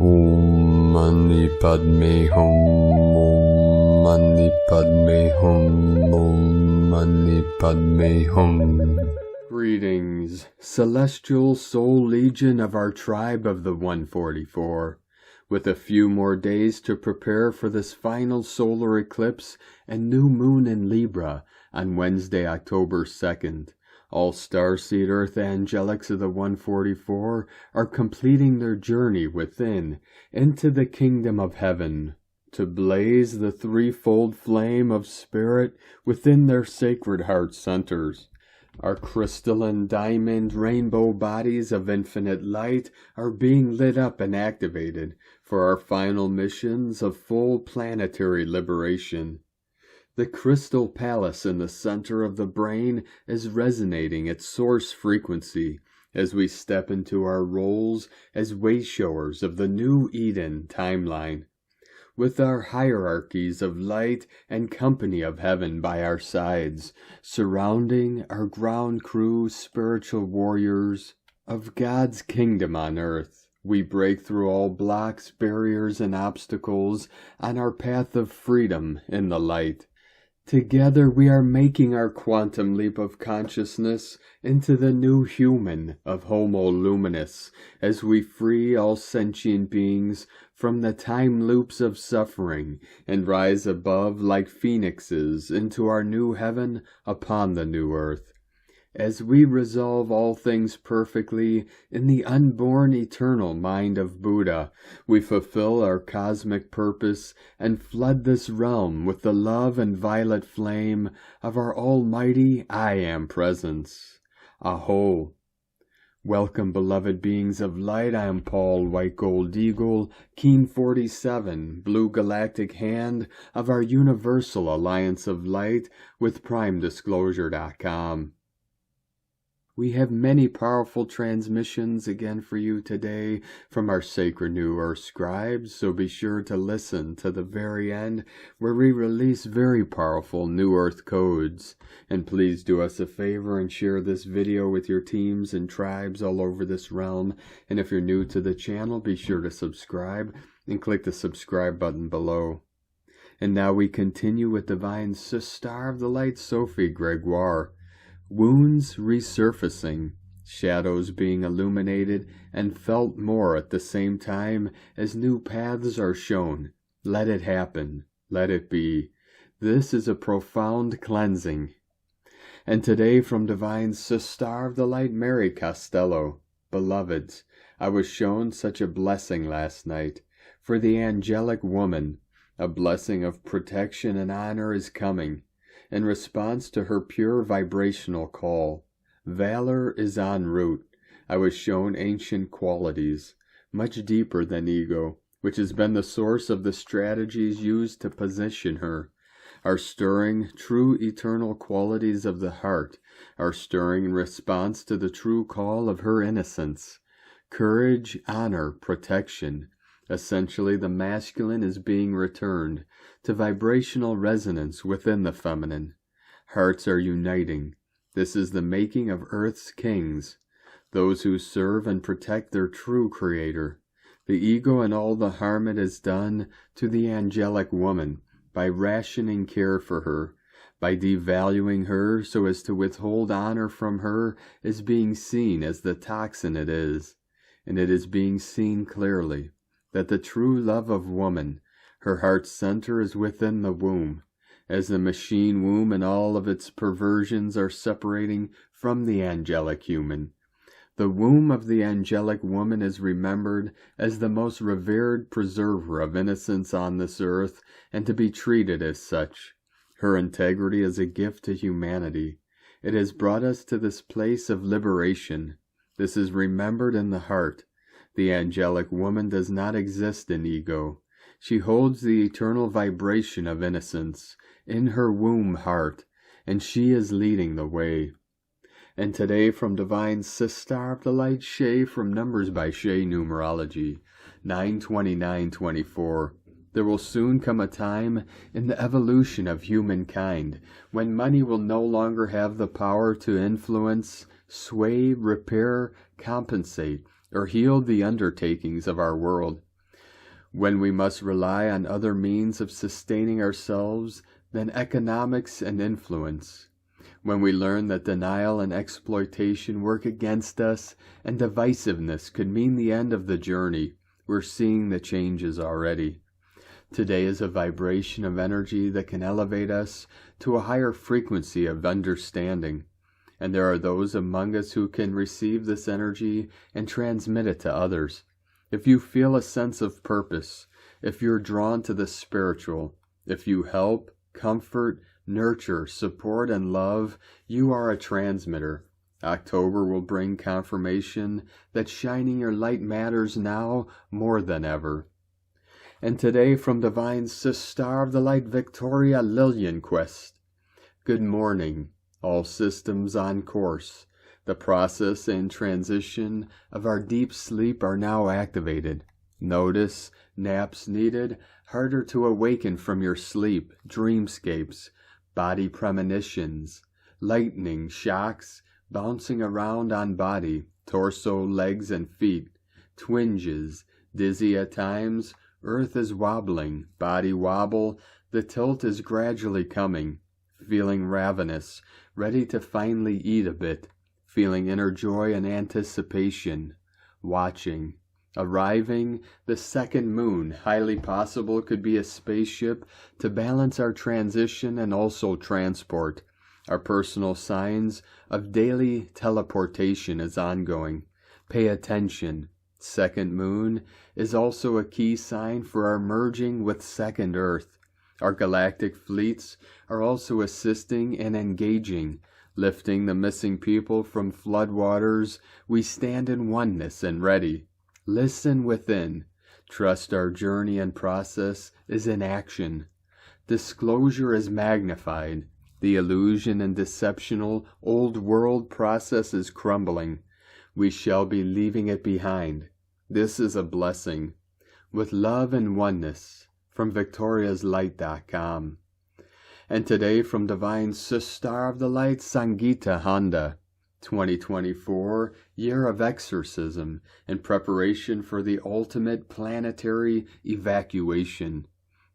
Om Mani Padme Hum. Om Mani Padme Hum. Om Mani Padme Hum. Greetings, celestial soul legion of our tribe of the 144. With a few more days to prepare for this final solar eclipse and new moon in Libra on Wednesday, October 2nd, all starseed earth angelics of the 144 are completing their journey within into the kingdom of heaven to blaze the threefold flame of spirit within their sacred heart centers. Our crystalline diamond rainbow bodies of infinite light are being lit up and activated for our final missions of full planetary liberation. The crystal palace in the center of the brain is resonating its source frequency as we step into our roles as wayshowers of the new Eden timeline. With our hierarchies of light and company of heaven by our sides, surrounding our ground crew spiritual warriors of God's kingdom on earth, we break through all blocks, barriers, and obstacles on our path of freedom in the light. Together we are making our quantum leap of consciousness into the new human of Homo Luminous as we free all sentient beings from the time loops of suffering and rise above like phoenixes into our new heaven upon the new earth. As we resolve all things perfectly in the unborn eternal mind of Buddha, we fulfill our cosmic purpose and flood this realm with the love and violet flame of our almighty I Am presence. Aho! Welcome, beloved beings of light. I am Paul, White Gold Eagle, Keen 47, Blue Galactic Hand of our Universal Alliance of Light with PrimeDisclosure.com. We have many powerful transmissions again for you today from our sacred New Earth scribes, so be sure to listen to the very end where we release very powerful New Earth codes. And please do us a favor and share this video with your teams and tribes all over this realm. And if you're new to the channel, be sure to subscribe and click the subscribe button below. And now we continue with Divine Sister of the Light, Sophie Gregoire. Wounds resurfacing, shadows being illuminated and felt more at the same time as new paths are shown. Let it happen. Let it be. This is a profound cleansing. And today from Divine Sister of the Light, Mary Costello. Beloveds, I was shown such a blessing last night. For the angelic woman, a blessing of protection and honor is coming. In response to her pure vibrational call, valor is en route. I was shown ancient qualities, much deeper than ego, which has been the source of the strategies used to position her. Our stirring, true eternal qualities of the heart are stirring in response to the true call of her innocence. Courage, honor, protection. Essentially, the masculine is being returned to vibrational resonance within the feminine. Hearts are uniting. This is the making of Earth's kings, those who serve and protect their true creator. The ego and all the harm it has done to the angelic woman by rationing care for her, by devaluing her so as to withhold honor from her, is being seen as the toxin it is, and it is being seen clearly that the true love of woman, her heart's center, is within the womb, as the machine womb and all of its perversions are separating from the angelic human. The womb of the angelic woman is remembered as the most revered preserver of innocence on this earth, and to be treated as such. Her integrity is a gift to humanity. It has brought us to this place of liberation. This is remembered in the heart. The angelic woman does not exist in ego. She holds the eternal vibration of innocence in her womb heart, and she is leading the way. And today from Divine Sister of the Light, Shay, from Numbers by Shay Numerology, 9/29/24. There will soon come a time in the evolution of humankind when money will no longer have the power to influence, sway, repair, compensate, or heal the undertakings of our world. when we must rely on other means of sustaining ourselves than economics and influence, when we learn that denial and exploitation work against us and divisiveness could mean the end of the journey, we're seeing the changes already. Today is a vibration of energy that can elevate us to a higher frequency of understanding, and there are those among us who can receive this energy and transmit it to others. If you feel a sense of purpose, if you're drawn to the spiritual, if you help, comfort, nurture, support, and love, you are a transmitter. October will bring confirmation that shining your light matters now more than ever. And today from Divine Star of the Light Victoria Lillianquest. Good morning, all systems on course. The process and transition of our deep sleep are now activated. Notice, naps needed, harder to awaken from your sleep, dreamscapes, body premonitions, lightning, shocks, bouncing around on body, torso, legs, and feet, twinges, dizzy at times, earth is wobbling, body wobble, the tilt is gradually coming, feeling ravenous, ready to finally eat a bit, feeling inner joy and anticipation, watching. Arriving, the second moon, highly possible could be a spaceship to balance our transition and also transport. Our personal signs of daily teleportation is ongoing. Pay attention. Second moon is also a key sign for our merging with second Earth. Our galactic fleets are also assisting and engaging, lifting the missing people from floodwaters. We stand in oneness and ready. Listen within. Trust our journey and process is in action. Disclosure is magnified. The illusion and deceptional old world process is crumbling. We shall be leaving it behind. This is a blessing. With love and oneness, from victoriaslight.com. And today from Divine Star of the Light, Sangita Honda. 2024, Year of Exorcism, in preparation for the ultimate planetary evacuation.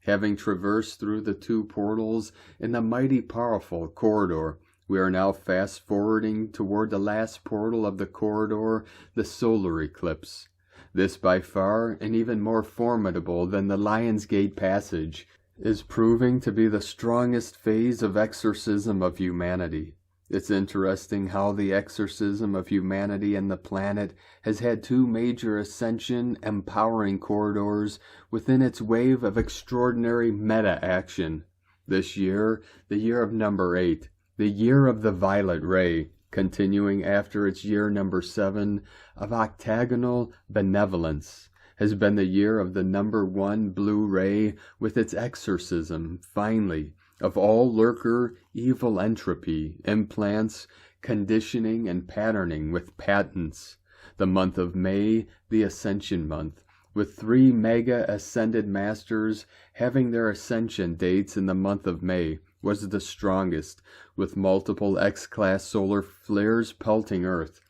Having traversed through the two portals in the mighty powerful corridor, we are now fast-forwarding toward the last portal of the corridor, the solar eclipse. This by far, and even more formidable than the Lion's Gate passage, is proving to be the strongest phase of exorcism of humanity. It's interesting how the exorcism of humanity and the planet has had two major ascension empowering corridors within its wave of extraordinary meta-action. This year, the year of number 8, the year of the violet ray, continuing after its year number 7 of octagonal benevolence, has been the year of the number 1 blue ray with its exorcism, finally, of all lurker, evil entropy, implants, conditioning, and patterning with patents. The month of May, the Ascension month, with 3 mega ascended masters having their ascension dates in the month of May, was the strongest, with multiple X-class solar flares pelting Earth,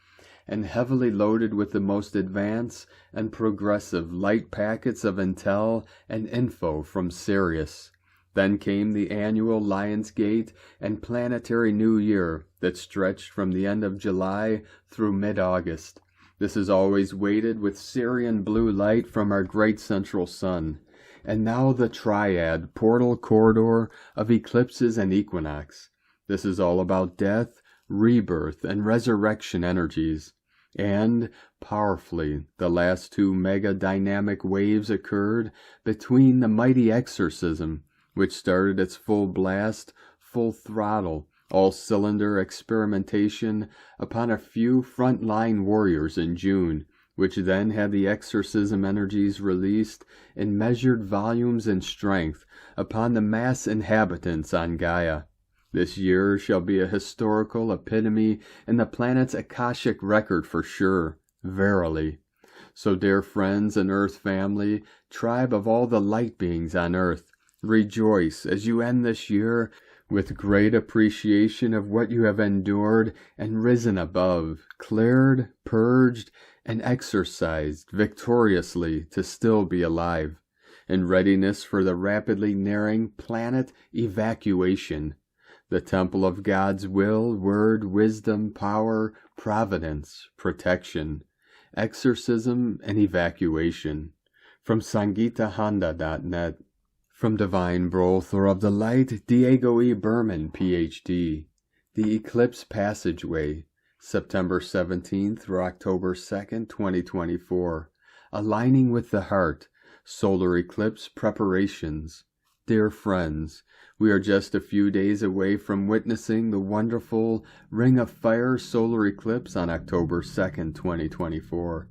and heavily loaded with the most advanced and progressive light packets of intel and info from Sirius. Then came the annual Lionsgate and planetary New Year that stretched from the end of July through mid-August. This is always weighted with Sirian blue light from our great central sun. And now the triad portal corridor of eclipses and equinox. This is all about death, rebirth, and resurrection energies. And, powerfully, the last 2 mega dynamic waves occurred between the mighty exorcism, which started its full blast, full throttle, all-cylinder experimentation upon a few front-line warriors in June, which then had the exorcism energies released in measured volumes and strength upon the mass inhabitants on Gaia. This year shall be a historical epitome in the planet's Akashic record for sure, verily. So dear friends and Earth family, tribe of all the light beings on Earth, rejoice as you end this year with great appreciation of what you have endured and risen above, cleared, purged, and exorcised victoriously to still be alive. in readiness for the rapidly nearing planet evacuation, the temple of God's will, word, wisdom, power, providence, protection, exorcism, and evacuation. From SangeetaHonda.net. From Divine Brother of the Light, Diego E. Berman, Ph.D. The Eclipse Passageway, September 17th through October 2nd, 2024. Aligning with the Heart, Solar Eclipse Preparations. Dear friends, we are just a few days away from witnessing the wonderful Ring of Fire solar eclipse on October 2nd, 2024.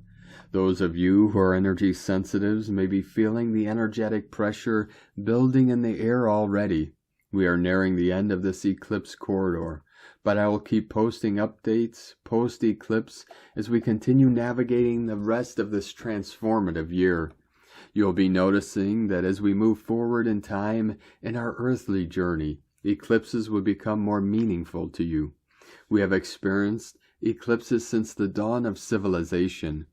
Those of you who are energy sensitives may be feeling the energetic pressure building in the air already. We are nearing the end of this eclipse corridor, but I will keep posting updates post-eclipse as we continue navigating the rest of this transformative year. You'll be noticing that as we move forward in time in our earthly journey, eclipses will become more meaningful to you. We have experienced eclipses since the dawn of civilization,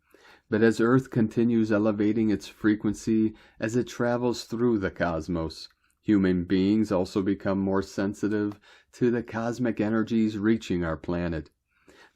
but as Earth continues elevating its frequency as it travels through the cosmos, human beings also become more sensitive to the cosmic energies reaching our planet.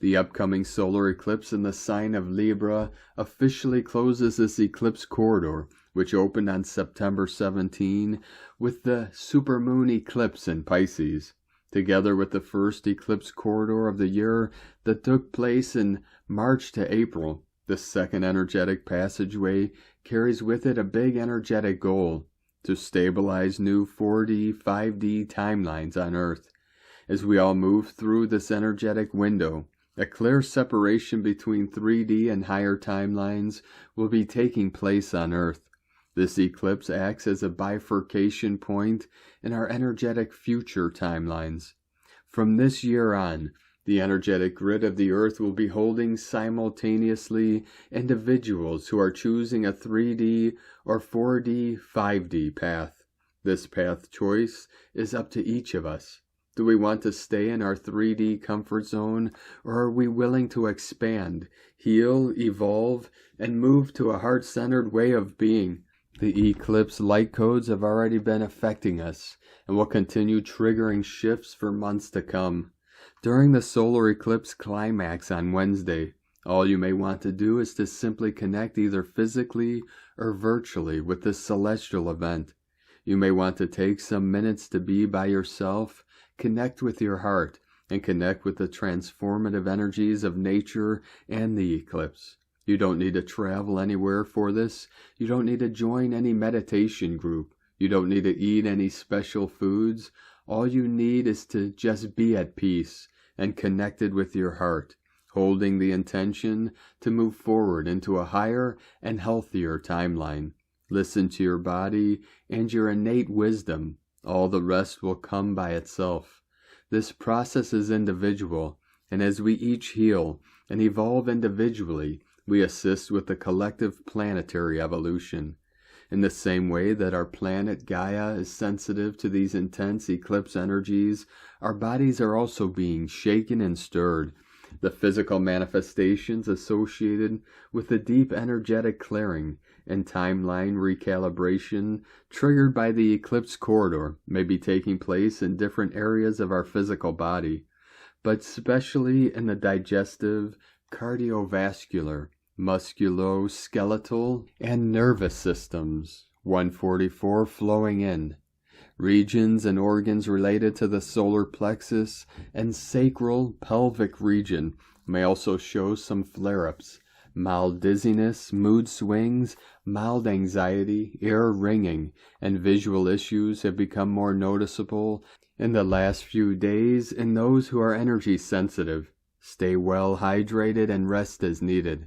The upcoming solar eclipse in the sign of Libra officially closes this eclipse corridor, which opened on September 17 with the supermoon eclipse in Pisces, together with the first eclipse corridor of the year that took place in March to April. The second energetic passageway carries with it a big energetic goal: to stabilize new 4D, 5D timelines on Earth. As we all move through this energetic window, a clear separation between 3D and higher timelines will be taking place on Earth. This eclipse acts as a bifurcation point in our energetic future timelines. From this year on, the energetic grid of the Earth will be holding simultaneously individuals who are choosing a 3D or 4D, 5D path. This path choice is up to each of us. Do we want to stay in our 3D comfort zone, or are we willing to expand, heal, evolve, and move to a heart-centered way of being? The eclipse light codes have already been affecting us and will continue triggering shifts for months to come. During the solar eclipse climax on Wednesday, all you may want to do is to simply connect either physically or virtually with this celestial event. You may want to take some minutes to be by yourself, connect with your heart, and connect with the transformative energies of nature and the eclipse. You don't need to travel anywhere for this. You don't need to join any meditation group. You don't need to eat any special foods. All you need is to just be at peace and connected with your heart, holding the intention to move forward into a higher and healthier timeline. Listen to your body and your innate wisdom. All the rest will come by itself. This process is individual, and as we each heal and evolve individually, we assist with the collective planetary evolution. In the same way that our planet Gaia is sensitive to these intense eclipse energies, our bodies are also being shaken and stirred. The physical manifestations associated with the deep energetic clearing and timeline recalibration triggered by the eclipse corridor may be taking place in different areas of our physical body, but especially in the digestive, cardiovascular, musculoskeletal, and nervous systems. 144 flowing in. Regions and organs related to the solar plexus and sacral pelvic region may also show some flare-ups. Mild dizziness, mood swings, mild anxiety, ear ringing, and visual issues have become more noticeable in the last few days in those who are energy sensitive. Stay well hydrated and rest as needed.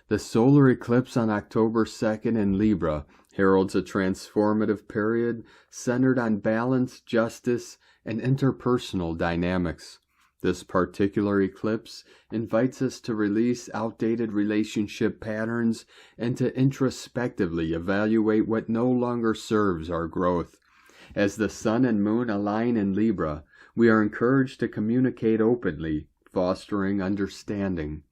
The solar eclipse on October 2nd in Libra heralds a transformative period centered on balance, justice, and interpersonal dynamics. This particular eclipse invites us to release outdated relationship patterns and to introspectively evaluate what no longer serves our growth. As the sun and moon align in Libra, we are encouraged to communicate openly, fostering understanding.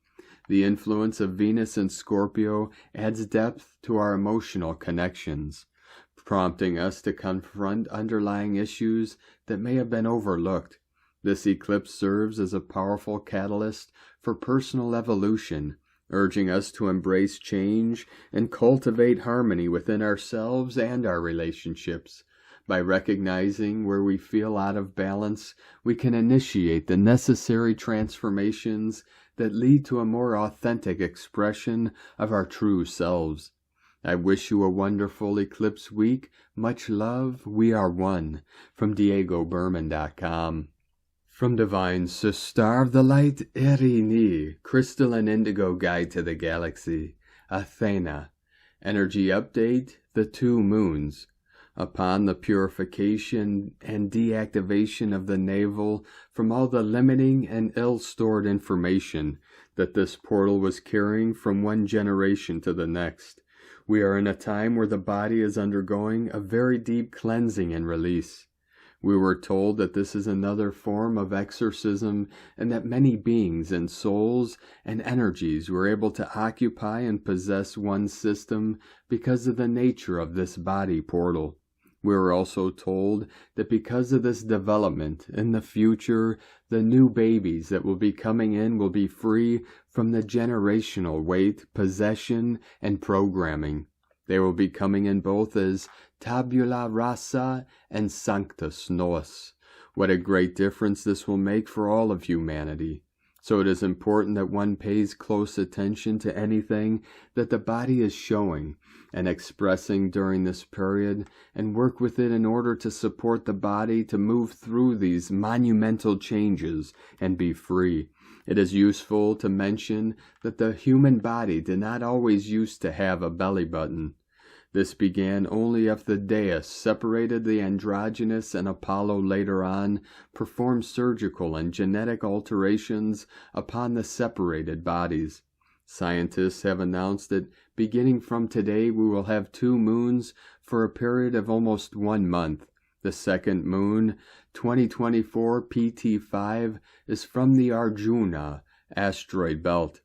The influence of Venus in Scorpio adds depth to our emotional connections. prompting us to confront underlying issues that may have been overlooked. This eclipse serves as a powerful catalyst for personal evolution, urging us to embrace change and cultivate harmony within ourselves and our relationships. By recognizing where we feel out of balance, we can initiate the necessary transformations that lead to a more authentic expression of our true selves. I wish you a wonderful eclipse week. Much love. We are one. From DiegoBerman.com. From Divine Sister of the Light, Erini, Crystal and Indigo Guide to the Galaxy, Athena. Energy update, the 2 moons. Upon the purification and deactivation of the navel from all the limiting and ill-stored information that this portal was carrying from one generation to the next, we are in a time where the body is undergoing a very deep cleansing and release. We were told that this is another form of exorcism and that many beings and souls and energies were able to occupy and possess one system because of the nature of this body portal. We were also told that because of this development, in the future, the new babies that will be coming in will be free from the generational weight, possession, and programming. They will be coming in both as tabula rasa and sanctus nos. What a great difference this will make for all of humanity. So it is important that one pays close attention to anything that the body is showing and expressing during this period, and work with it in order to support the body to move through these monumental changes and be free. It is useful to mention that the human body did not always used to have a belly button. This began only after Daze separated the androgynous, and Apollo later on performed surgical and genetic alterations upon the separated bodies. Scientists have announced that beginning from today we will have 2 moons for a period of almost 1 month. The second moon, 2024 PT5, is from the Arjuna asteroid belt.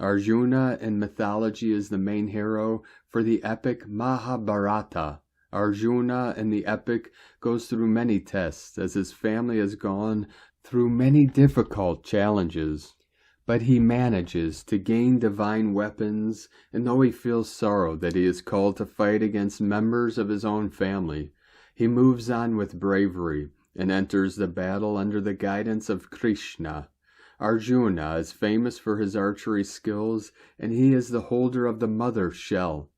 Arjuna in mythology is the main hero for the epic Mahabharata. Arjuna in the epic goes through many tests as his family has gone through many difficult challenges. But he manages to gain divine weapons, and though he feels sorrow that he is called to fight against members of his own family, he moves on with bravery and enters the battle under the guidance of Krishna. Arjuna is famous for his archery skills, and he is the holder of the mother shell.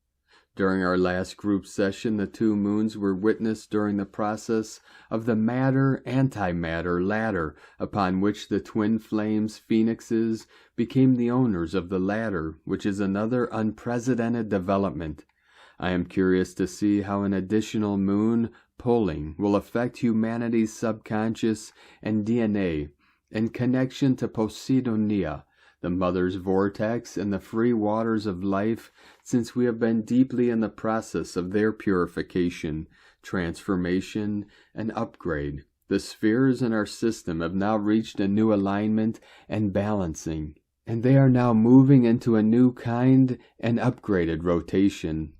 During our last group session, the 2 moons were witnessed during the process of the matter-antimatter ladder, upon which the twin flames phoenixes became the owners of the ladder, which is another unprecedented development. I am curious to see how an additional moon pulling will affect humanity's subconscious and DNA in connection to Poseidonia, the mother's vortex, and the free waters of life, since we have been deeply in the process of their purification, transformation, and upgrade. The spheres in our system have now reached a new alignment and balancing, and they are now moving into a new kind and upgraded rotation.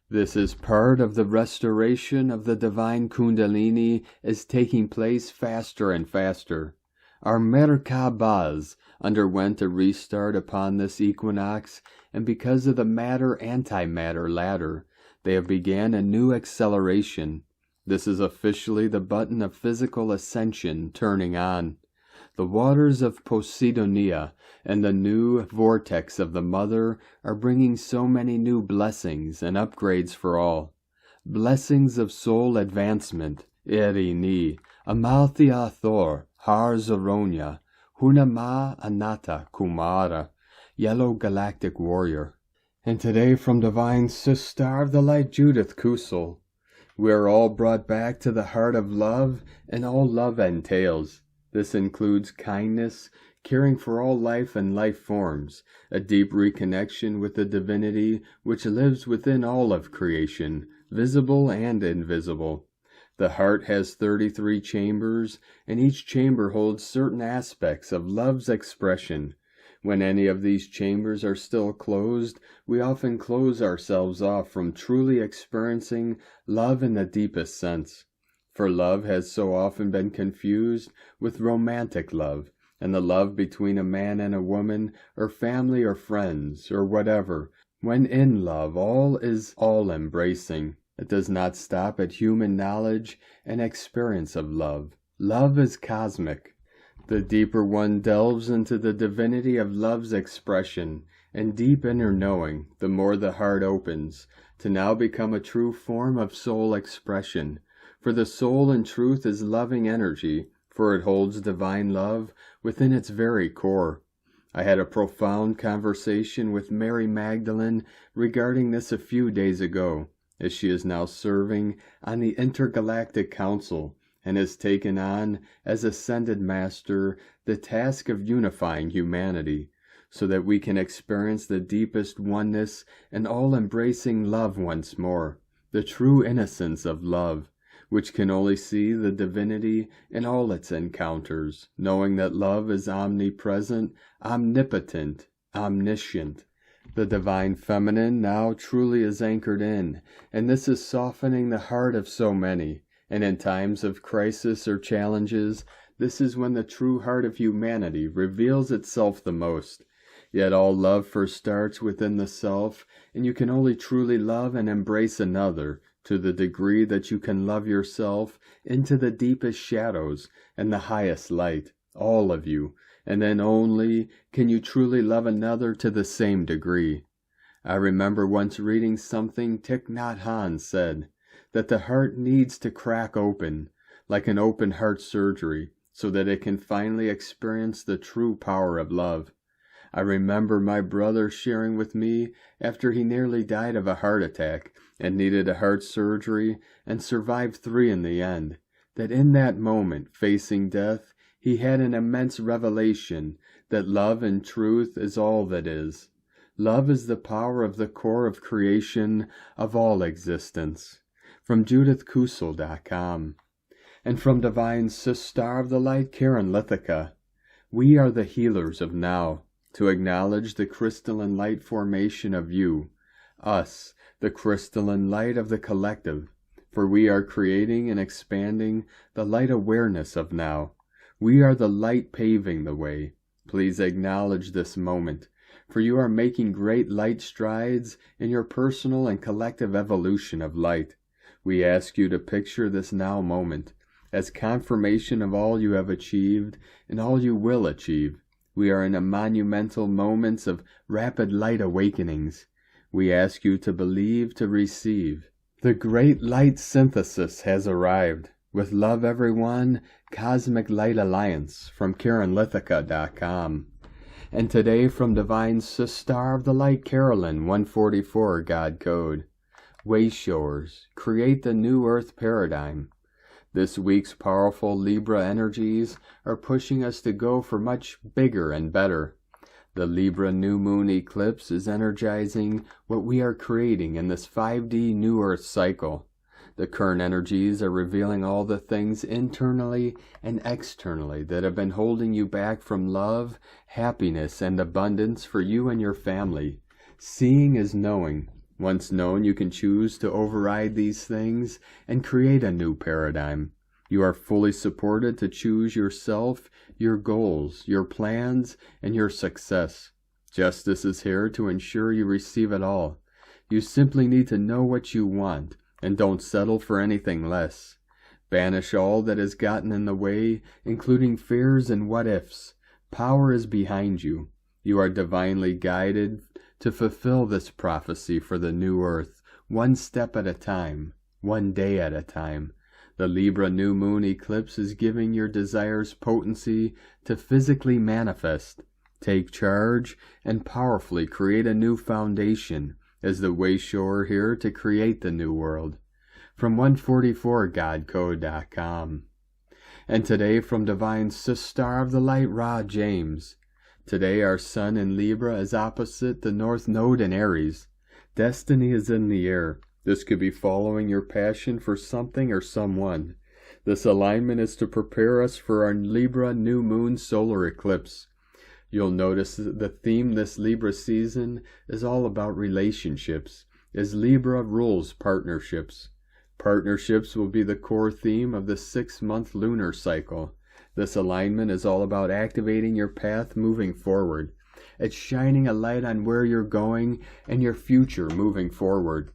This is part of the restoration of the divine Kundalini is taking place faster and faster. Our Merkabahs underwent a restart upon this equinox, and because of the matter-antimatter ladder, they have began a new acceleration. This is officially the button of physical ascension turning on. The waters of Poseidonia and the new vortex of the Mother are bringing so many new blessings and upgrades for all. Blessings of soul advancement, Erini, Amalthea Thor, Har Zoronia, Hunama Anata Kumara, Yellow Galactic Warrior. And today from Divine Sister of the Light, Judith Kusel, we are all brought back to the heart of love and all love entails. This includes kindness, caring for all life and life forms, a deep reconnection with the divinity which lives within all of creation, visible and invisible. The heart has 33 chambers, and each chamber holds certain aspects of love's expression. When any of these chambers are still closed, we often close ourselves off from truly experiencing love in the deepest sense. For love has so often been confused with romantic love, and the love between a man and a woman, or family or friends, or whatever. When in love, all is all-embracing. It does not stop at human knowledge and experience of love. Love is cosmic. The deeper one delves into the divinity of love's expression and deep inner knowing, the more the heart opens to now become a true form of soul expression. For the soul in truth is loving energy, for it holds divine love within its very core. I had a profound conversation with Mary Magdalene regarding this a few days ago, as she is now serving on the Intergalactic Council and has taken on, as Ascended Master, the task of unifying humanity, so that we can experience the deepest oneness and all-embracing love once more, the true innocence of love, which can only see the divinity in all its encounters, knowing that love is omnipresent, omnipotent, omniscient. The divine feminine now truly is anchored in, and this is softening the heart of so many. And in times of crisis or challenges, this is when the true heart of humanity reveals itself the most. Yet all love first starts within the self, and you can only truly love and embrace another to the degree that you can love yourself into the deepest shadows and the highest light, all of you, and then only can you truly love another to the same degree. I remember once reading something Thich Nhat Hanh said, that the heart needs to crack open, like an open heart surgery, so that it can finally experience the true power of love. I remember my brother sharing with me after he nearly died of a heart attack and needed a heart surgery and survived 3 in the end, that in that moment, facing death, he had an immense revelation that love and truth is all that is. Love is the power of the core of creation of all existence. From JudithKusel.com. And from Divine Sis Star of the Light, Karen Lithica. We are the healers of now, to acknowledge the crystalline light formation of you, us, the crystalline light of the collective, for we are creating and expanding the light awareness of now. We are the light paving the way. Please acknowledge this moment, for you are making great light strides in your personal and collective evolution of light. We ask you to picture this now moment as confirmation of all you have achieved and all you will achieve. We are in a monumental moments of rapid light awakenings. We ask you to believe, to receive. The great light synthesis has arrived. With love, everyone, Cosmic Light Alliance from KarenLithica.com. And today from Divine Sis Star of the Light, Carolyn, 144 God Code. Wayshowers, create the new Earth paradigm. This week's powerful Libra energies are pushing us to go for much bigger and better. The Libra new moon eclipse is energizing what we are creating in this 5D new Earth cycle. The current energies are revealing all the things internally and externally that have been holding you back from love, happiness, and abundance for you and your family. Seeing is knowing. Once known, you can choose to override these things and create a new paradigm. You are fully supported to choose yourself, your goals, your plans, and your success. Justice is here to ensure you receive it all. You simply need to know what you want, and don't settle for anything less. Banish all that has gotten in the way, including fears and what-ifs. Power is behind you. You are divinely guided to fulfill this prophecy for the new Earth, one step at a time, one day at a time. The Libra new moon eclipse is giving your desires potency to physically manifest. Take charge and powerfully create a new foundation as the Wayshower here to create the new world. From 144godcode.com. And today from Divine Sis Star of the Light, Ra James. Today our Sun in Libra is opposite the North Node in Aries. Destiny is in the air. This could be following your passion for something or someone. This alignment is to prepare us for our Libra new moon solar eclipse. You'll notice the theme this Libra season is all about relationships, as Libra rules partnerships. Partnerships will be the core theme of the 6-month lunar cycle. This alignment is all about activating your path moving forward. It's shining a light on where you're going and your future moving forward.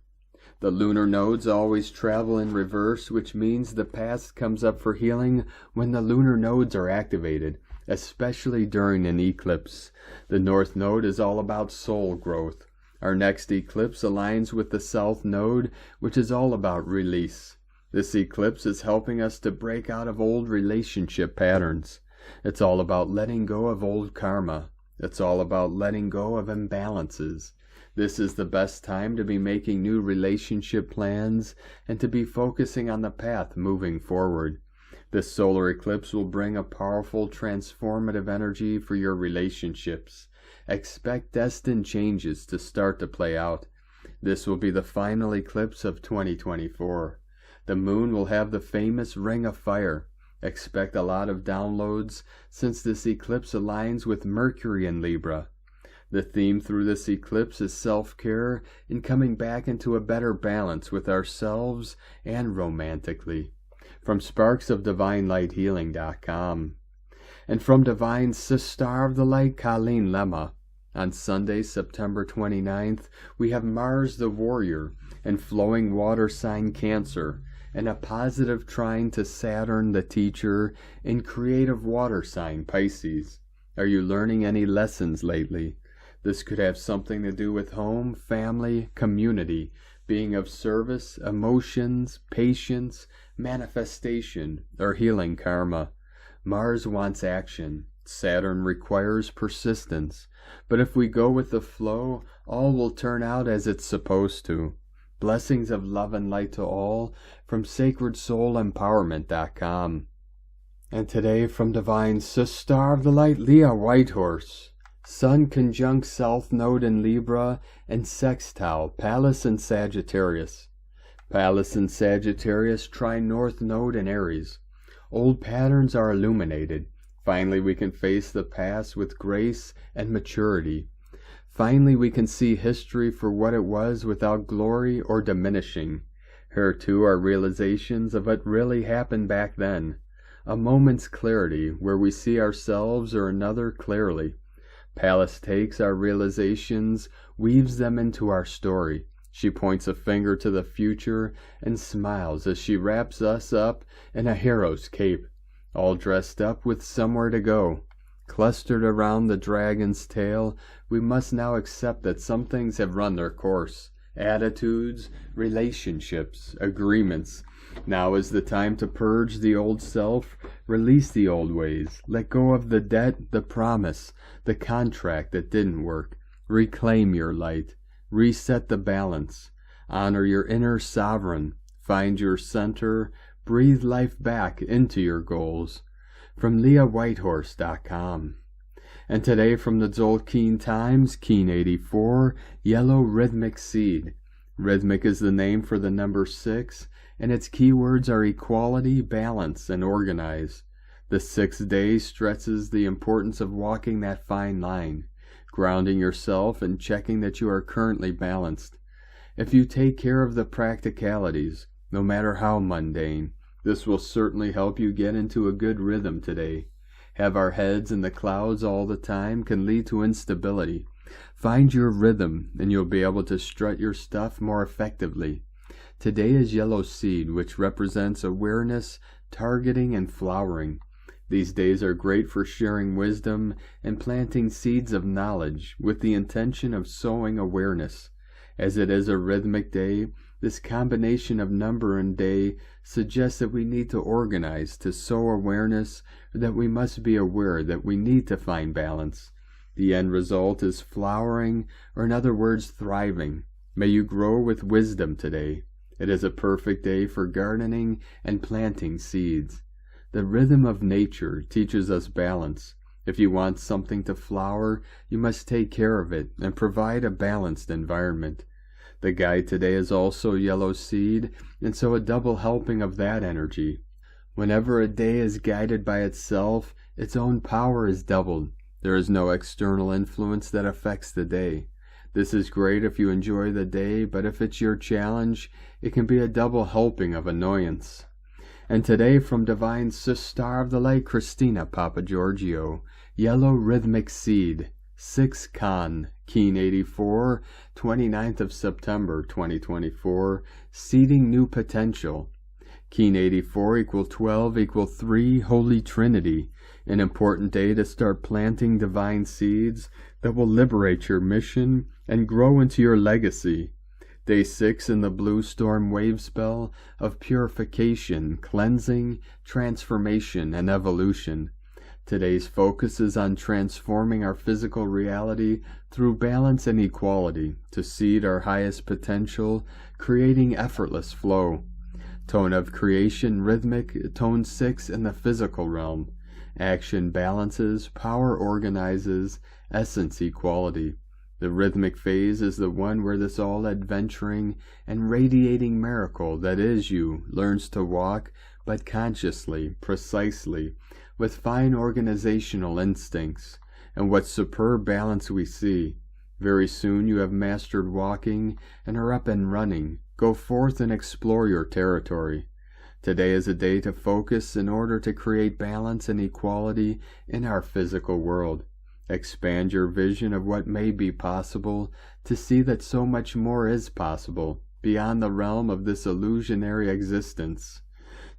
The lunar nodes always travel in reverse, which means the past comes up for healing when the lunar nodes are activated, especially during an eclipse. The North Node is all about soul growth. Our next eclipse aligns with the South Node, which is all about release. This eclipse is helping us to break out of old relationship patterns. It's all about letting go of old karma. It's all about letting go of imbalances. This is the best time to be making new relationship plans and to be focusing on the path moving forward. This solar eclipse will bring a powerful transformative energy for your relationships. Expect destined changes to start to play out. This will be the final eclipse of 2024. The moon will have the famous ring of fire. Expect a lot of downloads since this eclipse aligns with Mercury in Libra. The theme through this eclipse is self-care and coming back into a better balance with ourselves and romantically. From sparksofdivinelighthealing.com. And from Divine Sister of the Light, Colleen Lemma. On Sunday, September 29th, we have Mars the Warrior and flowing water sign Cancer, and a positive trine to Saturn the Teacher in creative water sign Pisces. Are you learning any lessons lately? This could have something to do with home, family, community, being of service, emotions, patience, manifestation, or healing karma. Mars wants action. Saturn requires persistence. But if we go with the flow, all will turn out as it's supposed to. Blessings of love and light to all from sacredsoulempowerment.com. And today from Divine Sister of the Light, Leah Whitehorse. Sun conjunct South Node in Libra and sextile Pallas and Sagittarius. Pallas and Sagittarius trine North Node in Aries. Old patterns are illuminated. Finally we can face the past with grace and maturity. Finally we can see history for what it was without glory or diminishing. Here too are realizations of what really happened back then. A moment's clarity where we see ourselves or another clearly. Pallas takes our realizations, weaves them into our story. She points a finger to the future and smiles as she wraps us up in a hero's cape, all dressed up with somewhere to go. Clustered around the dragon's tail, we must now accept that some things have run their course. Attitudes, relationships, agreements. Now is the time to purge the old self, release the old ways, let go of the debt, the promise, the contract that didn't work. Reclaim your light, reset the balance, honor your inner sovereign, find your center, breathe life back into your goals. From LeahWhitehorse.com. And today from the Tzolk'in Times, Keen 84, Yellow Rhythmic Seed. Rhythmic is the name for the number 6, and its keywords are equality, balance, and organize. The 6th day stresses the importance of walking that fine line, grounding yourself and checking that you are currently balanced. If you take care of the practicalities, no matter how mundane, this will certainly help you get into a good rhythm today. Have our heads in the clouds all the time can lead to instability. Find your rhythm and you'll be able to strut your stuff more effectively. Today is Yellow Seed, which represents awareness, targeting, and flowering. These days are great for sharing wisdom and planting seeds of knowledge with the intention of sowing awareness. As it is a rhythmic day, this combination of number and day suggests that we need to organize to sow awareness, or that we must be aware that we need to find balance. The end result is flowering, or in other words, thriving. May you grow with wisdom today. It is a perfect day for gardening and planting seeds. The rhythm of nature teaches us balance. If you want something to flower, you must take care of it and provide a balanced environment. The guide today is also Yellow Seed, and so a double helping of that energy. Whenever a day is guided by itself, its own power is doubled. There is no external influence that affects the day. This is great if you enjoy the day, but if it's your challenge, it can be a double helping of annoyance. And today from Divine Star of the Light, Christina Papagiorgio, Yellow Rhythmic Seed, 6 Con, Keen 84, 29th of September 2024, Seeding New Potential. Keen 84 equal 12 equal 3, Holy Trinity, an important day to start planting divine seeds that will liberate your mission and grow into your legacy. Day 6 in the Blue Storm Wave Spell of purification, cleansing, transformation, and evolution. Today's focus is on transforming our physical reality through balance and equality to seed our highest potential, creating effortless flow. Tone of creation, rhythmic, tone 6 in the physical realm. Action balances, power organizes, essence equality. The rhythmic phase is the one where this all-adventuring and radiating miracle that is you learns to walk, but consciously, precisely, with fine organizational instincts. And what superb balance we see. Very soon you have mastered walking and are up and running. Go forth and explore your territory. Today is a day to focus in order to create balance and equality in our physical world. Expand your vision of what may be possible to see that so much more is possible beyond the realm of this illusionary existence.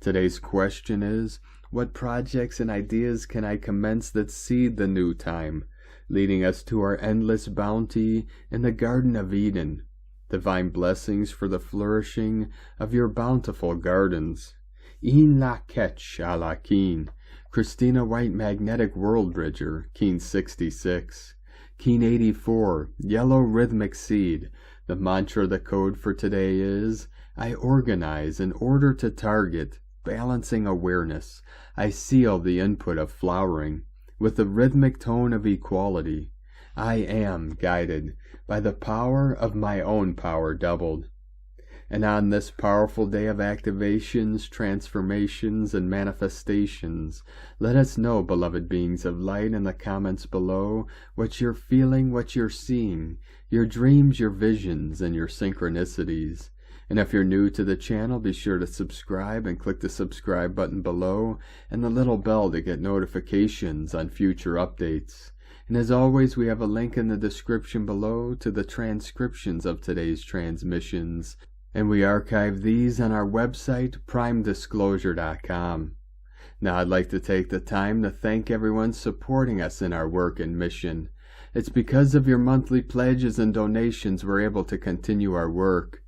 Today's question is, what projects and ideas can I commence that seed the new time, leading us to our endless bounty in the Garden of Eden? Divine blessings for the flourishing of your bountiful gardens. In la ketch a la keen. Christina White Magnetic World Bridger, Keen 66. Keen 84, Yellow Rhythmic Seed. The mantra, the code for today is, I organize in order to target, balancing awareness. I seal the input of flowering with the rhythmic tone of equality. I am guided by the power of my own power doubled. And on this powerful day of activations, transformations, and manifestations, let us know, beloved beings of light, in the comments below, what you're feeling, what you're seeing, your dreams, your visions, and your synchronicities. And if you're new to the channel, be sure to subscribe and click the subscribe button below and the little bell to get notifications on future updates. And as always, we have a link in the description below to the transcriptions of today's transmissions, and we archive these on our website, primedisclosure.com. Now I'd like to take the time to thank everyone supporting us in our work and mission. It's because of your monthly pledges and donations we're able to continue our work.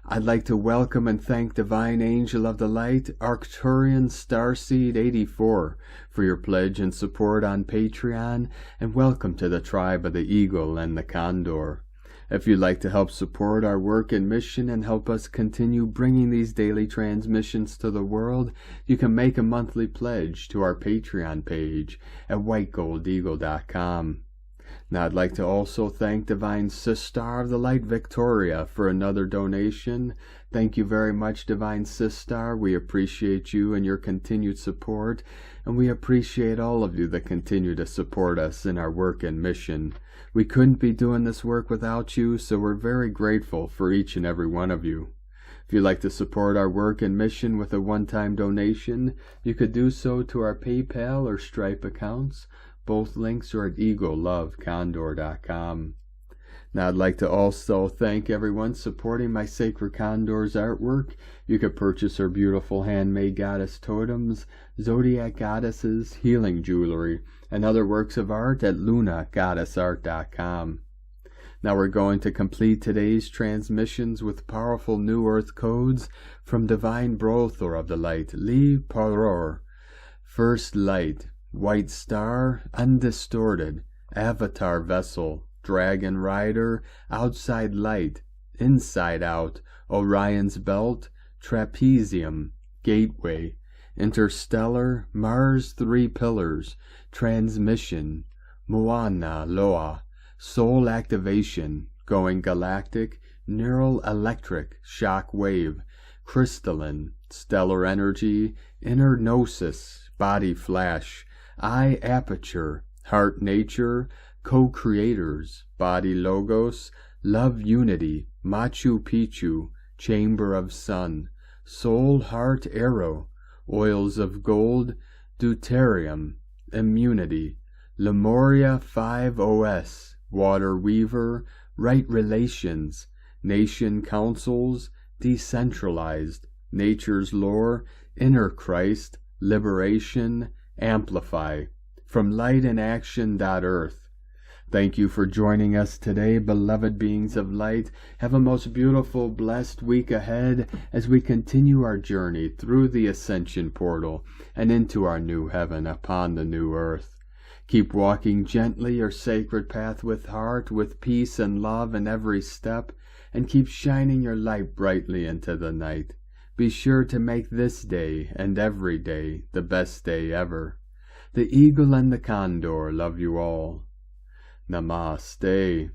I'd like to welcome and thank Divine Angel of the Light, Arcturian Starseed 84, for your pledge and support on Patreon, and welcome to the tribe of the Eagle and the Condor. If you'd like to help support our work and mission and help us continue bringing these daily transmissions to the world, you can make a monthly pledge to our Patreon page at whitegoldeagle.com. Now I'd like to also thank Divine Star of the Light, Victoria, for another donation. Thank you very much, Divine Star. We appreciate you and your continued support, and we appreciate all of you that continue to support us in our work and mission. We couldn't be doing this work without you, so we're very grateful for each and every one of you. If you'd like to support our work and mission with a one-time donation, you could do so to our PayPal or Stripe accounts. Both links are at eaglelovecondor.com. Now I'd like to also thank everyone supporting my Sacred Condor's artwork. You could purchase her beautiful handmade goddess totems, zodiac goddesses, healing jewelry, and other works of art at lunagoddessart.com. Now we're going to complete today's transmissions with powerful New Earth codes from Divine Brothor of the Light, Li Paror. First Light, White Star, Undistorted, Avatar Vessel, Dragon Rider, Outside Light, Inside Out, Orion's Belt, Trapezium, Gateway, Interstellar, Mars 3 Pillars, Transmission, Moana Loa, Soul Activation, Going Galactic, Neural Electric, Shock Wave, Crystalline, Stellar Energy, Inner Gnosis, Body Flash, Eye Aperture, Heart nature, co-creators, body logos, love unity, Machu Picchu, chamber of sun, soul heart arrow, oils of gold, deuterium, immunity, Lemuria 5 OS, water weaver, right relations, nation councils, decentralized, nature's lore, inner Christ, liberation, amplify, from lightinAction.earth. Thank you for joining us today, beloved beings of light. Have a most beautiful, blessed week ahead as we continue our journey through the ascension portal and into our new heaven upon the new earth. Keep walking gently your sacred path with heart, with peace and love in every step, and keep shining your light brightly into the night. Be sure to make this day and every day the best day ever. The eagle and the condor love you all. Namaste.